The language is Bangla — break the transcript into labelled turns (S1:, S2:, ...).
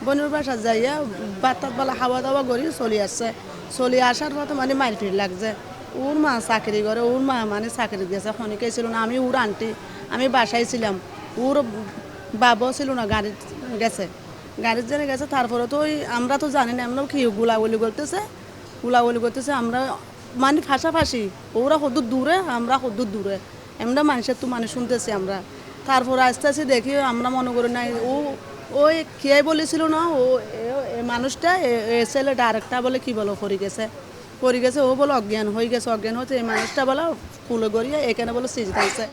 S1: বোনের বাসা যাইয়া বাতাত বেলা খাওয়া দাওয়া করি চলে আসার পথে মানে মারপিট লাগছে। ওর মা চাকরি করে, ওর মা মানে চাকরি গেছে, খনিকে ছিল না, আমি ওর আন্টি, আমি বাসায় ছিলাম, ওর বাবাও ছিল না, গাড়ির জন্য গেছে। তারপরে তো ওই আমরা তো জানি না, আমরা কি গুলাগুলি করতেছে আমরা মানে ফাঁসাফাঁসি, ওরা হদ্দুর দূরে, আমরা হদ্দুর দূরে, এমনি মানুষের তো মানে শুনতেছি আমরা। তারপরে আস্তে আস্তে দেখি আমরা মনে করি নাই ওই কে বলেছিল না এ মানুষটা এ ছেলেটা আরেকটা বলে কি বলো পড়ে গেছে, ও বলে অজ্ঞান হয়ে গেছে, অজ্ঞান হচ্ছে এই মানুষটা বলে কুলে গড়িয়ে এখানে বলে সিজ দিয়েছে।